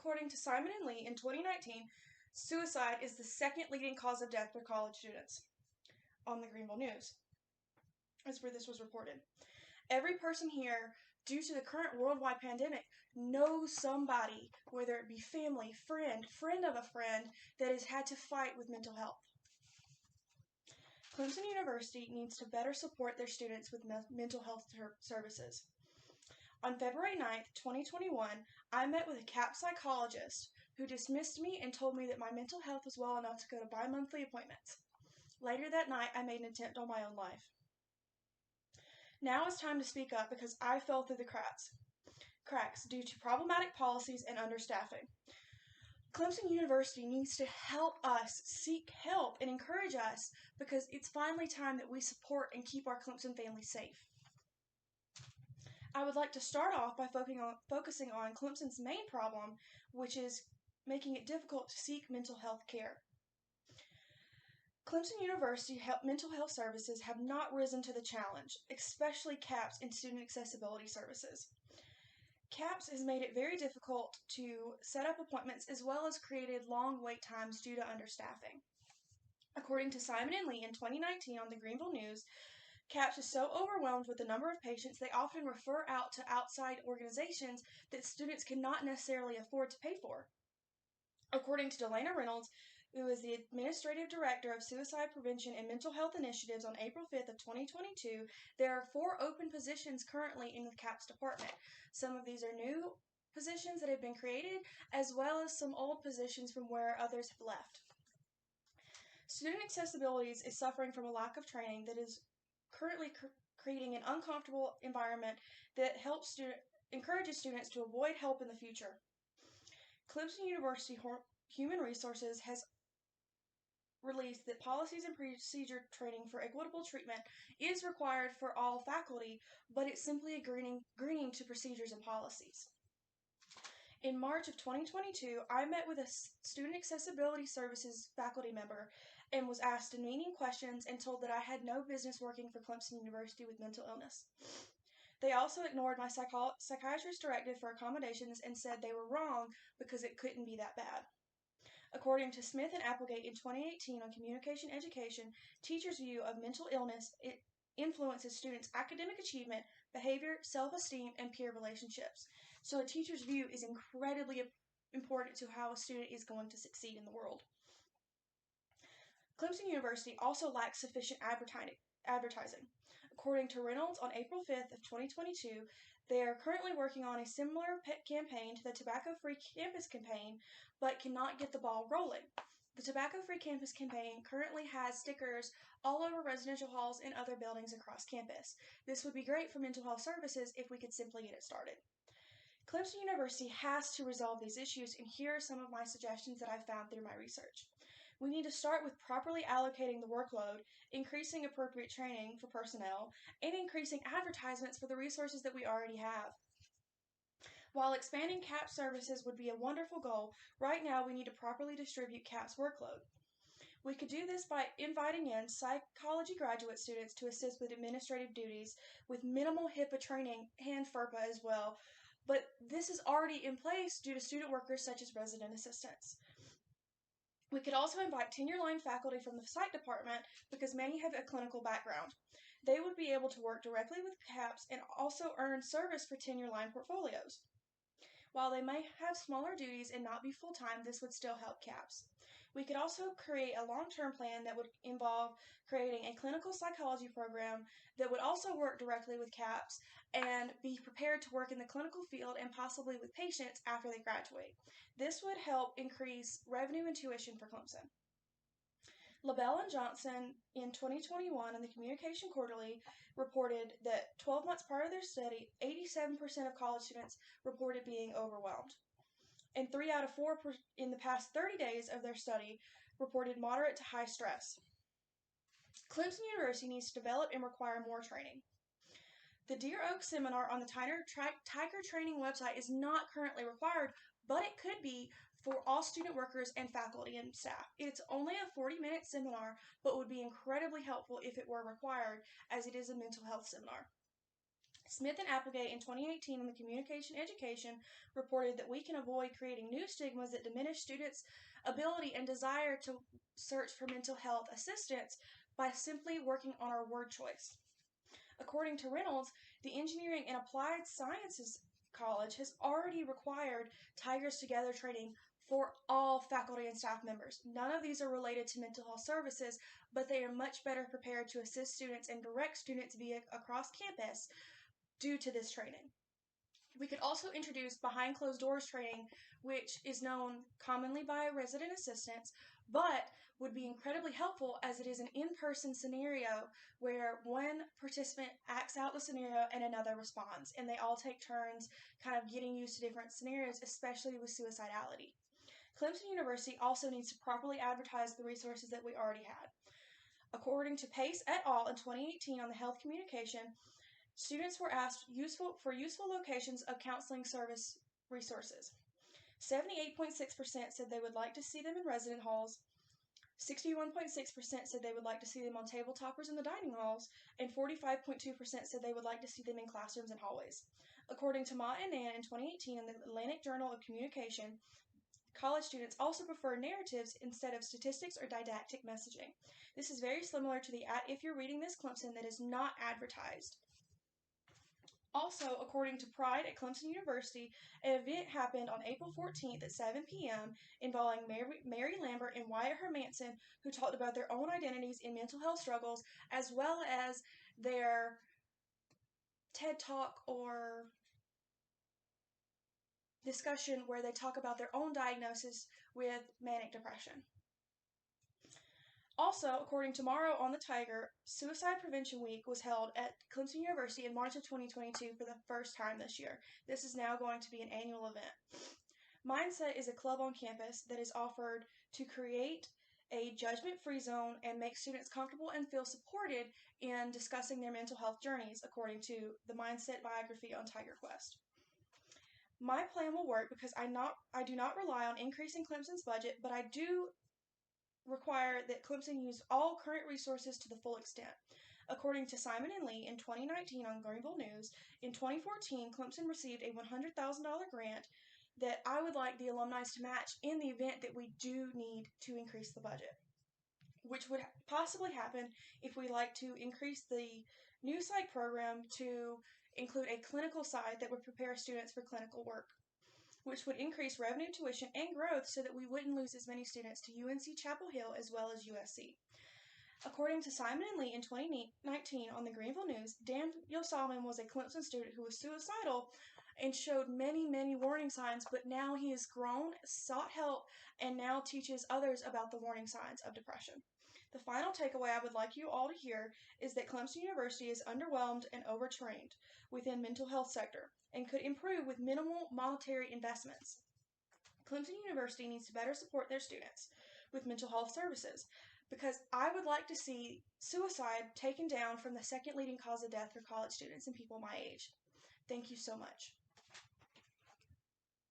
According to Simon and Lee in 2019, suicide is the second leading cause of death for college students. On the Greenville News is where this was reported. Every person here, due to the current worldwide pandemic, knows somebody, whether it be family, friend of a friend, that has had to fight with mental health. Clemson University needs to better support their students with mental health services. On February 9th, 2021, I met with a CAP psychologist who dismissed me and told me that my mental health was well enough to go to bi-monthly appointments. Later that night, I made an attempt on my own life. Now it's time to speak up because I fell through the cracks due to problematic policies and understaffing. Clemson University needs to help us seek help and encourage us because it's finally time that we support and keep our Clemson family safe. I would like to start off by focusing on Clemson's main problem, which is making it difficult to seek mental health care. Clemson University mental health services have not risen to the challenge, especially CAPS and student accessibility services. CAPS has made it very difficult to set up appointments as well as created long wait times due to understaffing. According to Simon and Lee in 2019 on the Greenville News, CAPS is so overwhelmed with the number of patients they often refer out to outside organizations that students cannot necessarily afford to pay for. According to Delana Reynolds, who is the Administrative Director of Suicide Prevention and Mental Health Initiatives, on April 5th of 2022, there are 4 open positions currently in the CAPS department. Some of these are new positions that have been created, as well as some old positions from where others have left. Student accessibility is suffering from a lack of training that is currently creating an uncomfortable environment that encourages students to avoid help in the future. Clemson University Human Resources has released that policies and procedure training for equitable treatment is required for all faculty, but it's simply agreeing to procedures and policies. In March of 2022, I met with a Student Accessibility Services faculty member and was asked demeaning questions and told that I had no business working for Clemson University with mental illness. They also ignored my psychiatrist directive for accommodations and said they were wrong because it couldn't be that bad. According to Smith and Applegate in 2018 on Communication Education, teachers' view of mental illness influences students' academic achievement, behavior, self-esteem, and peer relationships. So a teacher's view is incredibly important to how a student is going to succeed in the world. Clemson University also lacks sufficient advertising. According to Reynolds on April 5th of 2022, they are currently working on a similar campaign to the Tobacco-Free Campus campaign, but cannot get the ball rolling. The Tobacco-Free Campus campaign currently has stickers all over residential halls and other buildings across campus. This would be great for mental health services if we could simply get it started. Clemson University has to resolve these issues, and here are some of my suggestions that I've found through my research. We need to start with properly allocating the workload, increasing appropriate training for personnel, and increasing advertisements for the resources that we already have. While expanding CAPS services would be a wonderful goal, right now we need to properly distribute CAPS workload. We could do this by inviting in psychology graduate students to assist with administrative duties with minimal HIPAA training and FERPA as well, but this is already in place due to student workers such as resident assistants. We could also invite tenure-line faculty from the psych department because many have a clinical background. They would be able to work directly with CAPS and also earn service for tenure-line portfolios. While they may have smaller duties and not be full-time, this would still help CAPS. We could also create a long-term plan that would involve creating a clinical psychology program that would also work directly with CAPS and be prepared to work in the clinical field and possibly with patients after they graduate. This would help increase revenue and tuition for Clemson. LaBelle and Johnson in 2021 in the Communication Quarterly reported that 12 months prior to their study, 87% of college students reported being overwhelmed. And 3 out of 4 in the past 30 days of their study reported moderate to high stress. Clemson University needs to develop and require more training. The Deer Oak seminar on the Tiger Training website is not currently required, but it could be for all student workers and faculty and staff. It's only a 40-minute seminar, but would be incredibly helpful if it were required, as it is a mental health seminar. Smith and Applegate in 2018 on the Communication Education reported that we can avoid creating new stigmas that diminish students' ability and desire to search for mental health assistance by simply working on our word choice. According to Reynolds, the Engineering and Applied Sciences College has already required Tigers Together training for all faculty and staff members. None of these are related to mental health services, but they are much better prepared to assist students and direct students via across campus due to this training. We could also introduce behind closed doors training, which is known commonly by resident assistants, but would be incredibly helpful as it is an in-person scenario where one participant acts out the scenario and another responds, and they all take turns kind of getting used to different scenarios, especially with suicidality. Clemson University also needs to properly advertise the resources that we already had. According to Pace et al. In 2018 on the health communication, students were asked for useful locations of counseling service resources. 78.6% said they would like to see them in resident halls, 61.6% said they would like to see them on table toppers in the dining halls, and 45.2% said they would like to see them in classrooms and hallways. According to Ma and Nan in 2018 in the Atlantic Journal of Communication, college students also prefer narratives instead of statistics or didactic messaging. This is very similar to the If You're Reading This Clemson that is not advertised. Also, according to Pride at Clemson University, an event happened on April 14th at 7 p.m. involving Mary Lambert and Wyatt Hermanson, who talked about their own identities in mental health struggles, as well as their TED Talk or discussion where they talk about their own diagnosis with manic depression. Also, according to Morrow on the Tiger, Suicide Prevention Week was held at Clemson University in March of 2022 for the first time this year. This is now going to be an annual event. Mindset is a club on campus that is offered to create a judgment-free zone and make students comfortable and feel supported in discussing their mental health journeys, according to the Mindset biography on Tiger Quest. My plan will work because I do not rely on increasing Clemson's budget, but I do require that Clemson use all current resources to the full extent. According to Simon and Lee in 2019 on Greenville News, in 2014, Clemson received a $100,000 grant that I would like the alumni to match in the event that we do need to increase the budget, which would possibly happen if we like to increase the new psych program to include a clinical side that would prepare students for clinical work, which would increase revenue, tuition, and growth so that we wouldn't lose as many students to UNC Chapel Hill as well as USC. According to Simon and Lee in 2019 on the Greenville News, Daniel Solomon was a Clemson student who was suicidal and showed many, many warning signs, but now he has grown, sought help, and now teaches others about the warning signs of depression. The final takeaway I would like you all to hear is that Clemson University is underwhelmed and overtrained within mental health sector and could improve with minimal monetary investments. Clemson University needs to better support their students with mental health services because I would like to see suicide taken down from the second leading cause of death for college students and people my age. Thank you so much.